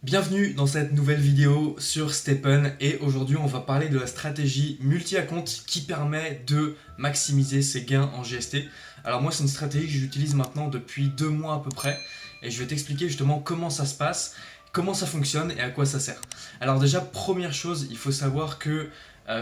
Bienvenue dans cette nouvelle vidéo sur Stephen et aujourd'hui on va parler de la stratégie multi-account qui permet de maximiser ses gains en GST. Alors moi c'est une stratégie que j'utilise maintenant depuis 2 mois à peu près et je vais t'expliquer justement comment ça se passe, comment ça fonctionne et à quoi ça sert. Alors déjà première chose, il faut savoir que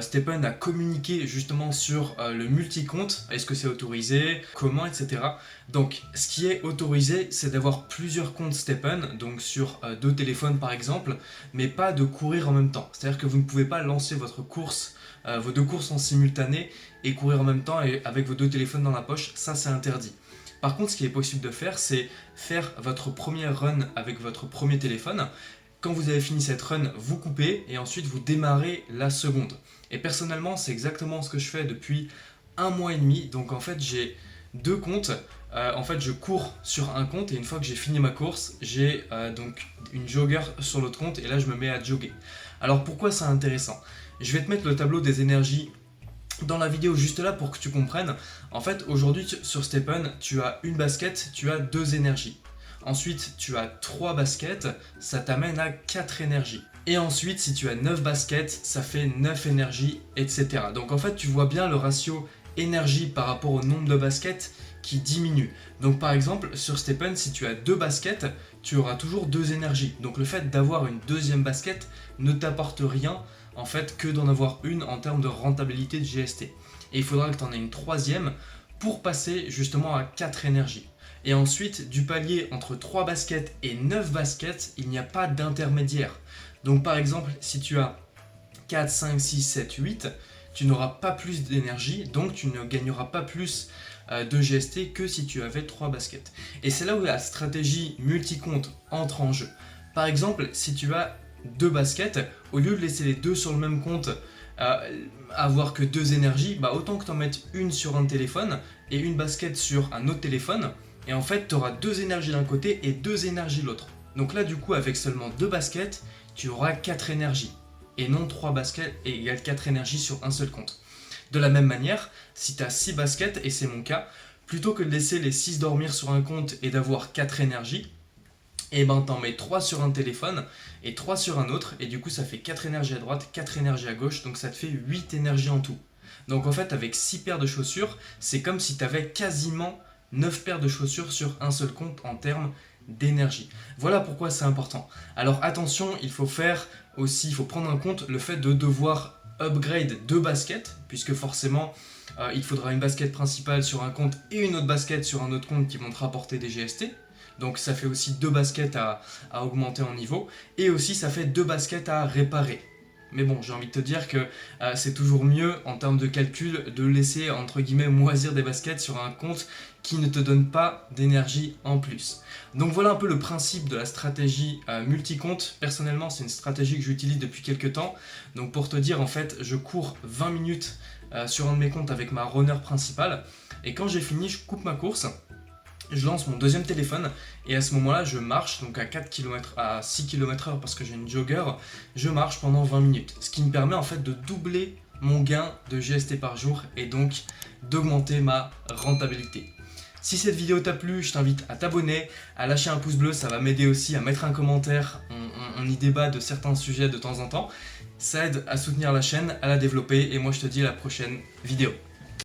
Stephen a communiqué justement sur le multi-compte, est-ce que c'est autorisé, comment, etc. Donc, ce qui est autorisé, c'est d'avoir plusieurs comptes Stephen, donc sur 2 téléphones par exemple, mais pas de courir en même temps. C'est-à-dire que vous ne pouvez pas lancer votre course, vos 2 courses en simultané et courir en même temps et avec vos 2 téléphones dans la poche, ça c'est interdit. Par contre, ce qui est possible de faire, c'est faire votre première run avec votre premier téléphone. Quand vous avez fini cette run, vous coupez et ensuite vous démarrez la seconde. Et personnellement, c'est exactement ce que je fais depuis 1 mois et demi. Donc en fait, j'ai 2 comptes. En fait, je cours sur un compte et une fois que j'ai fini ma course, j'ai donc une jogger sur l'autre compte et là, je me mets à jogger. Alors pourquoi c'est intéressant? Je vais te mettre le tableau des énergies dans la vidéo juste là pour que tu comprennes. En fait, aujourd'hui sur Stephen, tu as une basket, tu as 2 énergies. Ensuite, tu as 3 baskets, ça t'amène à 4 énergies. Et ensuite, si tu as 9 baskets, ça fait 9 énergies, etc. Donc en fait, tu vois bien le ratio énergie par rapport au nombre de baskets qui diminue. Donc par exemple, sur Stephen, si tu as 2 baskets, tu auras toujours 2 énergies. Donc le fait d'avoir une deuxième basket ne t'apporte rien en fait que d'en avoir une en termes de rentabilité de GST. Et il faudra que tu en aies une troisième pour passer justement à 4 énergies. Et ensuite, du palier entre 3 baskets et 9 baskets, il n'y a pas d'intermédiaire. Donc par exemple, si tu as 4, 5, 6, 7, 8, tu n'auras pas plus d'énergie, donc tu ne gagneras pas plus de GST que si tu avais 3 baskets. Et c'est là où la stratégie multi-compte entre en jeu. Par exemple, si tu as 2 baskets, au lieu de laisser les 2 sur le même compte, avoir que 2 énergies, bah autant que tu en mettes une sur un téléphone et une basket sur un autre téléphone. Et en fait, tu auras 2 énergies d'un côté et 2 énergies de l'autre. Donc là, du coup, avec seulement 2 baskets, tu auras 4 énergies. Et non 3 baskets égale 4 énergies sur un seul compte. De la même manière, si tu as 6 baskets, et c'est mon cas, plutôt que de laisser les 6 dormir sur un compte et d'avoir 4 énergies, et ben t'en mets 3 sur un téléphone et 3 sur un autre, et du coup ça fait 4 énergies à droite, 4 énergies à gauche, donc ça te fait 8 énergies en tout. Donc en fait, avec 6 paires de chaussures, c'est comme si tu avais quasiment 9 paires de chaussures sur un seul compte en termes d'énergie. Voilà pourquoi c'est important. Alors attention, il faut prendre en compte le fait de devoir upgrade 2 baskets, puisque forcément il faudra une basket principale sur un compte et une autre basket sur un autre compte qui vont te rapporter des GST. Donc ça fait aussi 2 baskets à augmenter en niveau, et aussi ça fait 2 baskets à réparer. Mais bon, j'ai envie de te dire que c'est toujours mieux en termes de calcul de laisser entre guillemets moisir des baskets sur un compte qui ne te donne pas d'énergie en plus. Donc voilà un peu le principe de la stratégie multi-compte. Personnellement, c'est une stratégie que j'utilise depuis quelques temps. Donc pour te dire, en fait, je cours 20 minutes sur un de mes comptes avec ma runner principale, et quand j'ai fini, je coupe ma course. Je lance mon deuxième téléphone et à ce moment-là, je marche donc à 4 km, à 6 km/h parce que j'ai une jogger. Je marche pendant 20 minutes, ce qui me permet en fait de doubler mon gain de GST par jour et donc d'augmenter ma rentabilité. Si cette vidéo t'a plu, je t'invite à t'abonner, à lâcher un pouce bleu, ça va m'aider aussi à mettre un commentaire, on y débat de certains sujets de temps en temps. Ça aide à soutenir la chaîne, à la développer, et moi je te dis à la prochaine vidéo.